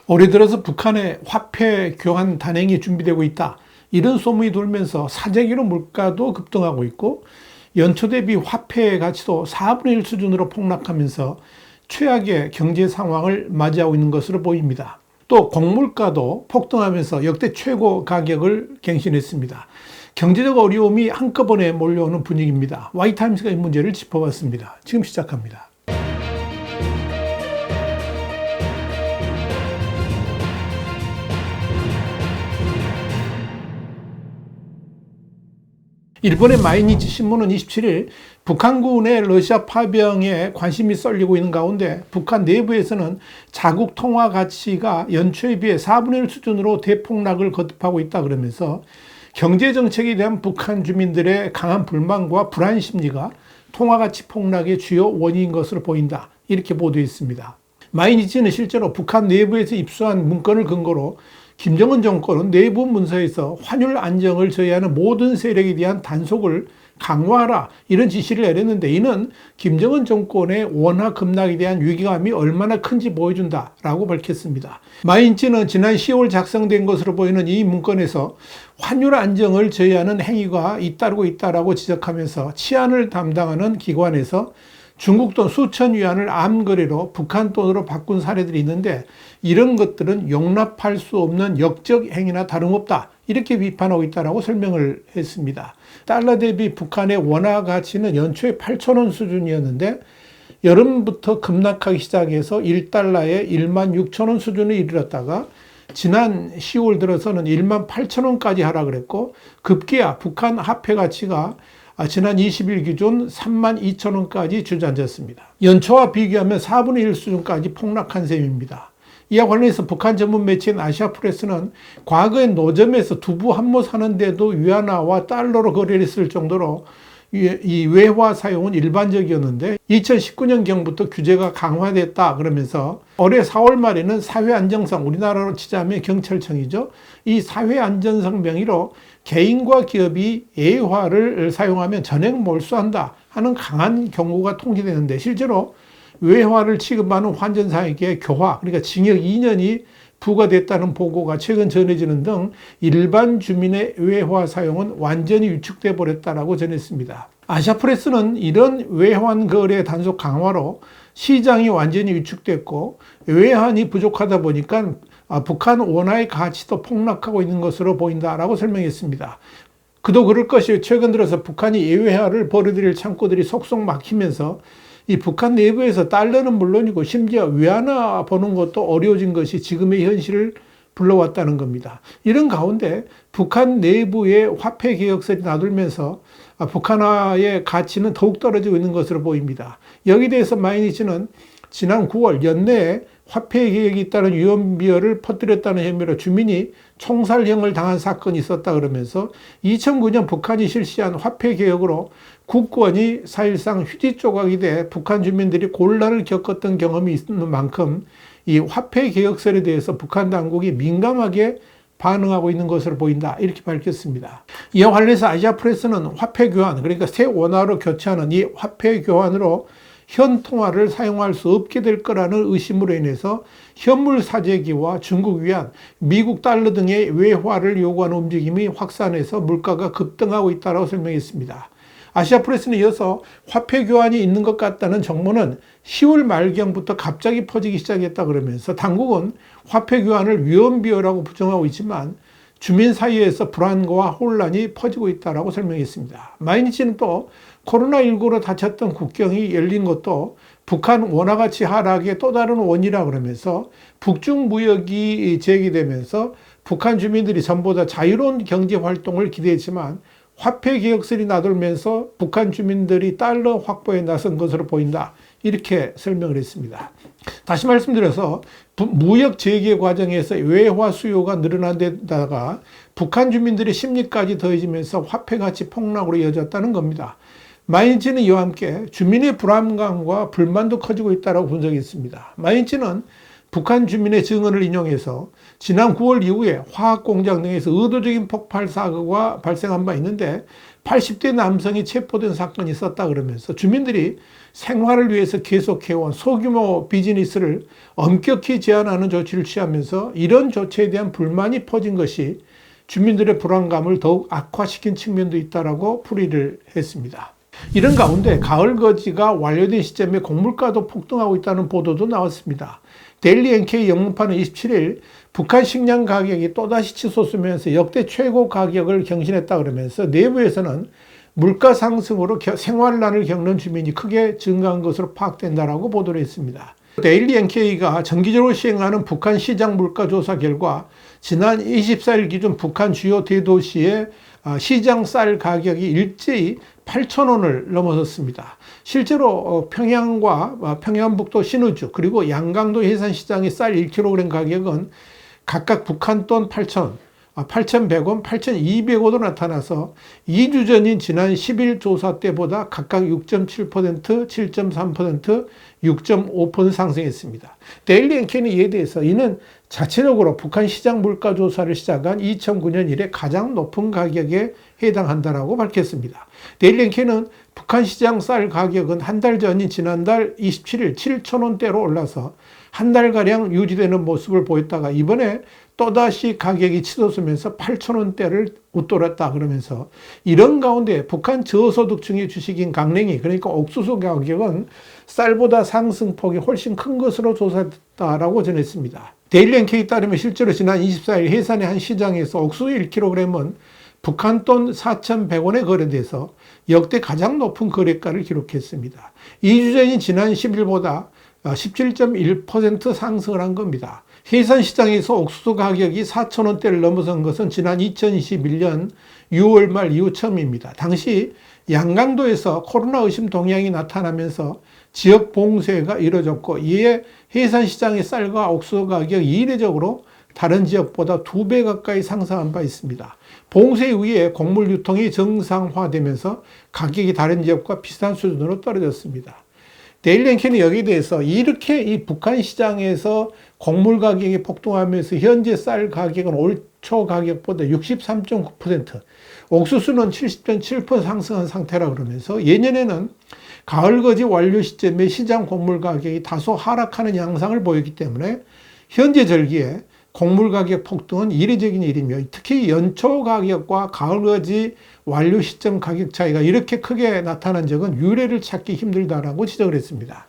올해 들어서 북한의 화폐 교환 단행이 준비되고 있다, 이런 소문이 돌면서 사재기로 물가도 급등하고 있고 연초 대비 화폐의 가치도 4분의 1 수준으로 폭락하면서 최악의 경제 상황을 맞이하고 있는 것으로 보입니다. 또 곡물가도 폭등하면서 역대 최고 가격을 갱신했습니다. 경제적 어려움이 한꺼번에 몰려오는 분위기입니다. Y타임스가 이 문제를 짚어봤습니다. 지금 시작합니다. 일본의 마이니치 신문은 27일 북한군의 러시아 파병에 관심이 쏠리고 있는 가운데 북한 내부에서는 자국 통화 가치가 연초에 비해 4분의 1 수준으로 대폭락을 거듭하고 있다 그러면서 경제 정책에 대한 북한 주민들의 강한 불만과 불안 심리가 통화 가치 폭락의 주요 원인인 것으로 보인다, 이렇게 보도했습니다. 마이니치는 실제로 북한 내부에서 입수한 문건을 근거로 김정은 정권은 내부 문서에서 환율 안정을 저해하는 모든 세력에 대한 단속을 강화하라, 이런 지시를 내렸는데 이는 김정은 정권의 원화 급락에 대한 위기감이 얼마나 큰지 보여준다라고 밝혔습니다. 마인치는 지난 10월 작성된 것으로 보이는 이 문건에서 환율 안정을 저해하는 행위가 잇따르고 있다라고 지적하면서 치안을 담당하는 기관에서 중국 돈 수천 위안을 암거래로 북한 돈으로 바꾼 사례들이 있는데 이런 것들은 용납할 수 없는 역적 행위나 다름없다, 이렇게 비판하고 있다고 설명을 했습니다. 달러 대비 북한의 원화 가치는 연초에 8,000원 수준이었는데 여름부터 급락하기 시작해서 1달러에 16,000원 수준에 이르렀다가 지난 10월 들어서는 18,000원까지 하락을 했고 급기야 북한 화폐 가치가 지난 20일 기준 32,000원까지 주저앉았습니다. 연초와 비교하면 4분의 1 수준까지 폭락한 셈입니다. 이와 관련해서 북한 전문 매체인 아시아프레스는 과거에 노점에서 두부 한 모 사는데도 위안화와 달러로 거래를 했을 정도로 이 외화 사용은 일반적이었는데 2019년경부터 규제가 강화됐다 그러면서 올해 4월 말에는 사회안정상, 우리나라로 치자면 경찰청이죠, 이 사회안전상 명의로 개인과 기업이 외화를 사용하면 전액 몰수한다 하는 강한 경고가 통지되는데 실제로 외화를 취급하는 환전사에게 교화, 그러니까 징역 2년이 부과됐다는 보고가 최근 전해지는 등 일반 주민의 외화 사용은 완전히 위축돼 버렸다라고 전했습니다. 아시아프레스는 이런 외환 거래 단속 강화로 시장이 완전히 위축됐고 외환이 부족하다 보니까 북한 원화의 가치도 폭락하고 있는 것으로 보인다라고 설명했습니다. 그도 그럴 것이 최근 들어서 북한이 예외화를 벌어들일 창구들이 속속 막히면서 이 북한 내부에서 달러는 물론이고 심지어 위안화 버는 것도 어려워진 것이 지금의 현실을 불러왔다는 겁니다. 이런 가운데 북한 내부의 화폐 개혁설이 나돌면서 북한화의 가치는 더욱 떨어지고 있는 것으로 보입니다. 여기에 대해서 마이니치는 지난 9월 연내에 화폐 개혁이 있다는 유언비어를 퍼뜨렸다는 혐의로 주민이 총살형을 당한 사건이 있었다 그러면서 2009년 북한이 실시한 화폐 개혁으로 국권이 사실상 휴지 조각이 돼 북한 주민들이 곤란을 겪었던 경험이 있는 만큼 이 화폐 개혁설에 대해서 북한 당국이 민감하게 반응하고 있는 것으로 보인다, 이렇게 밝혔습니다. 이와 관련해서 아시아프레스는 화폐 교환, 그러니까 새 원화로 교체하는 이 화폐 교환으로 현 통화를 사용할 수 없게 될 거라는 의심으로 인해서 현물 사재기와 중국 위안, 미국 달러 등의 외화를 요구하는 움직임이 확산해서 물가가 급등하고 있다고 설명했습니다. 아시아프레스는 이어서 화폐 교환이 있는 것 같다는 정보는 10월 말경부터 갑자기 퍼지기 시작했다 그러면서 당국은 화폐 교환을 위헌비어라고 부정하고 있지만 주민 사이에서 불안과 혼란이 퍼지고 있다고 설명했습니다. 마이니치는 또 코로나19로 닫혔던 국경이 열린 것도 북한 원화 가치 하락의 또 다른 원인이라 그러면서 북중 무역이 제기되면서 북한 주민들이 전보다 자유로운 경제 활동을 기대했지만 화폐 개혁설이 나돌면서 북한 주민들이 달러 확보에 나선 것으로 보인다, 이렇게 설명을 했습니다. 다시 말씀드려서 무역 재개 과정에서 외화 수요가 늘어난 데다가 북한 주민들의 심리까지 더해지면서 화폐 가치 폭락으로 이어졌다는 겁니다. 마이니치는 이와 함께 주민의 불안감과 불만도 커지고 있다고 분석했습니다. 마이니치는 북한 주민의 증언을 인용해서 지난 9월 이후에 화학공장 등에서 의도적인 폭발 사고가 발생한 바 있는데 80대 남성이 체포된 사건이 있었다 그러면서 주민들이 생활을 위해서 계속해온 소규모 비즈니스를 엄격히 제한하는 조치를 취하면서 이런 조치에 대한 불만이 퍼진 것이 주민들의 불안감을 더욱 악화시킨 측면도 있다라고 풀이를 했습니다. 이런 가운데 가을 거지가 완료된 시점에 곡물가도 폭등하고 있다는 보도도 나왔습니다. 데일리 NK 영문판은 27일 북한 식량 가격이 또다시 치솟으면서 역대 최고 가격을 경신했다 그러면서 내부에서는 물가 상승으로 생활난을 겪는 주민이 크게 증가한 것으로 파악된다라고 보도를 했습니다. 데일리 NK가 정기적으로 시행하는 북한 시장 물가 조사 결과 지난 24일 기준 북한 주요 대도시의 시장 쌀 가격이 일제히 8,000원을 넘어섰습니다. 실제로 평양과 평양북도 신의주 그리고 양강도 해산시장의 쌀 1kg 가격은 각각 북한 돈 8,000원, 8,100원, 8,200원으로 나타나서 2주 전인 지난 10일 조사 때보다 각각 6.7%, 7.3%, 6.5% 상승했습니다. 데일리 NK는 이에 대해서 이는 자체적으로 북한 시장 물가 조사를 시작한 2009년 이래 가장 높은 가격에 해당한다라고 밝혔습니다. 데일리 NK는 북한 시장 쌀 가격은 한 달 전인 지난달 27일 7,000원대로 올라서 한 달가량 유지되는 모습을 보였다가 이번에 또다시 가격이 치솟으면서 8,000원대를 웃돌았다 그러면서 이런 가운데 북한 저소득층의 주식인 강냉이 그러니까 옥수수 가격은 쌀보다 상승폭이 훨씬 큰 것으로 조사됐다라고 전했습니다. 데일리 NK에 따르면 실제로 지난 24일 해산의 한 시장에서 옥수수 1kg은 북한 돈 4,100원에 거래돼서 역대 가장 높은 거래가를 기록했습니다. 2주 전인 지난 10일보다 17.1% 상승을 한 겁니다. 해산시장에서 옥수수 가격이 4,000원대를 넘어선 것은 지난 2021년 6월 말 이후 처음입니다. 당시 양강도에서 코로나 의심 동향이 나타나면서 지역 봉쇄가 이뤄졌고 이에 해산시장의 쌀과 옥수수 가격이 이례적으로 다른 지역보다 2배 가까이 상승한 바 있습니다. 봉쇄 이후에 곡물 유통이 정상화되면서 가격이 다른 지역과 비슷한 수준으로 떨어졌습니다. 데일리 NK는 여기에 대해서 이렇게 이 북한 시장에서 곡물 가격이 폭등하면서 현재 쌀 가격은 올 초 가격보다 63.9%, 옥수수는 70.7% 상승한 상태라 그러면서 예년에는 가을 거지 완료 시점에 시장 곡물 가격이 다소 하락하는 양상을 보였기 때문에 현재 절기에 곡물 가격 폭등은 이례적인 일이며 특히 연초 가격과 가을 거지 완료 시점 가격 차이가 이렇게 크게 나타난 적은 유례를 찾기 힘들다라고 지적을 했습니다.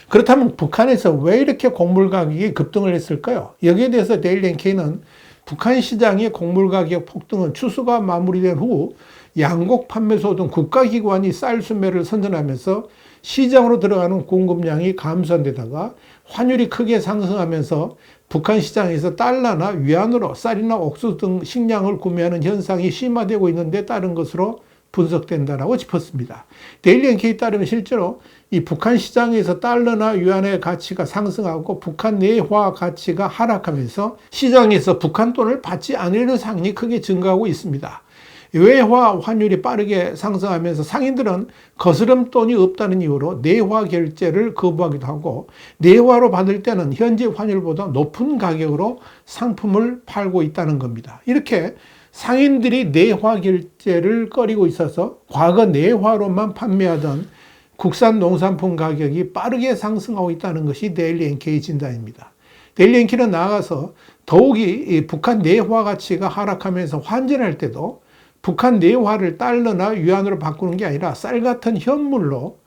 그렇다면 북한에서 왜 이렇게 곡물 가격이 급등을 했을까요? 여기에 대해서 데일리 NK는 북한 시장의 곡물 가격 폭등은 추수가 마무리된 후 양곡 판매소 등 국가기관이 쌀 수매를 선전하면서 시장으로 들어가는 공급량이 감소한 데다가 환율이 크게 상승하면서 북한 시장에서 달러나 위안으로 쌀이나 옥수수 등 식량을 구매하는 현상이 심화되고 있는 데 따른 것으로 분석된다라고 짚었습니다. 데일리 NK에 따르면 실제로 이 북한 시장에서 달러나 위안의 가치가 상승하고 북한 내화 가치가 하락하면서 시장에서 북한 돈을 받지 않으려는 상인이 크게 증가하고 있습니다. 외화 환율이 빠르게 상승하면서 상인들은 거스름 돈이 없다는 이유로 내화 결제를 거부하기도 하고 내화로 받을 때는 현재 환율보다 높은 가격으로 상품을 팔고 있다는 겁니다. 이렇게 상인들이 내화 결제를 꺼리고 있어서 과거 내화로만 판매하던 국산 농산품 가격이 빠르게 상승하고 있다는 것이 데일리 NK 진단입니다. 데일리 NK는 나아가서 더욱이 북한 내화 가치가 하락하면서 환전할 때도 북한 내화를 달러나 위안으로 바꾸는 게 아니라 쌀 같은 현물로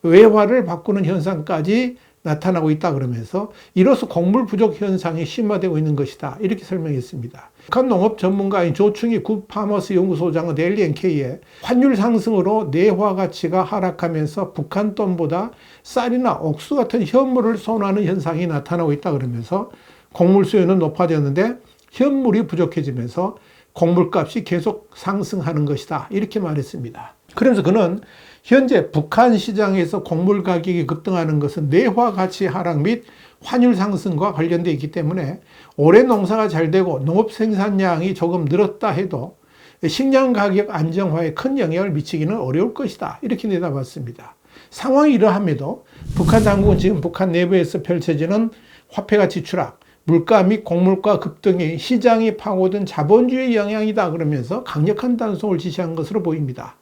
외화를 바꾸는 현상까지 나타나고 있다 그러면서 이로써 곡물 부족 현상이 심화되고 있는 것이다 이렇게 설명했습니다. 북한 농업 전문가인 조충희 굿파머스 연구소장은 데일리 NK에 환율 상승으로 내화 가치가 하락하면서 북한 돈보다 쌀이나 옥수수 같은 현물을 선호하는 현상이 나타나고 있다 그러면서 곡물 수요는 높아졌는데 현물이 부족해지면서 곡물값이 계속 상승하는 것이다 이렇게 말했습니다. 그러면서 그는 현재 북한 시장에서 곡물 가격이 급등하는 것은 내화 가치 하락 및 환율 상승과 관련되어 있기 때문에 올해 농사가 잘 되고 농업 생산량이 조금 늘었다 해도 식량 가격 안정화에 큰 영향을 미치기는 어려울 것이다 이렇게 내다봤습니다. 상황이 이러함에도 북한 당국은 지금 북한 내부에서 펼쳐지는 화폐 가치 추락, 물가 및 곡물가 급등이 시장이 파고든 자본주의 영향이다 그러면서 강력한 단속을 지시한 것으로 보입니다.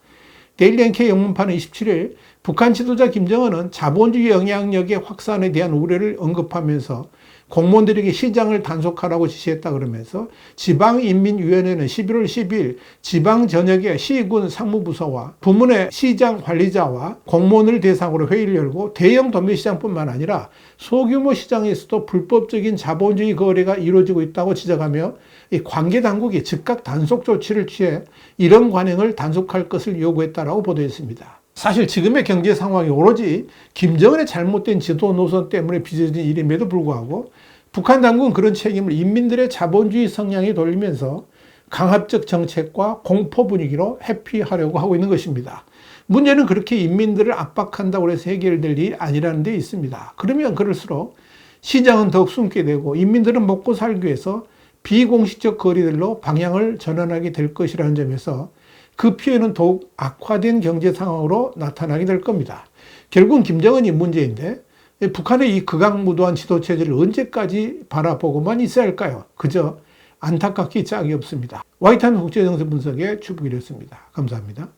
데일리 NK 영문판은 27일 북한 지도자 김정은은 자본주의 영향력의 확산에 대한 우려를 언급하면서 공무원들에게 시장을 단속하라고 지시했다 그러면서 지방인민위원회는 11월 10일 지방 전역의 시군 상무부서와 부문의 시장 관리자와 공무원을 대상으로 회의를 열고 대형 도매시장뿐만 아니라 소규모 시장에서도 불법적인 자본주의 거래가 이루어지고 있다고 지적하며 이 관계 당국이 즉각 단속 조치를 취해 이런 관행을 단속할 것을 요구했다라고 보도했습니다. 사실 지금의 경제 상황이 오로지 김정은의 잘못된 지도 노선 때문에 빚어진 일임에도 불구하고 북한 당국은 그런 책임을 인민들의 자본주의 성향에 돌리면서 강압적 정책과 공포 분위기로 회피하려고 하고 있는 것입니다. 문제는 그렇게 인민들을 압박한다고 해서 해결될 일이 아니라는 데 있습니다. 그러면 그럴수록 시장은 더욱 숨게 되고 인민들은 먹고 살기 위해서 비공식적 거리들로 방향을 전환하게 될 것이라는 점에서 그 피해는 더욱 악화된 경제 상황으로 나타나게 될 겁니다. 결국은 김정은이 문제인데 북한의 이 극악무도한 지도체제를 언제까지 바라보고만 있어야 할까요? 그저 안타깝기 짝이 없습니다. 와이탄 국제정세 분석의 주북이었습니다. 감사합니다.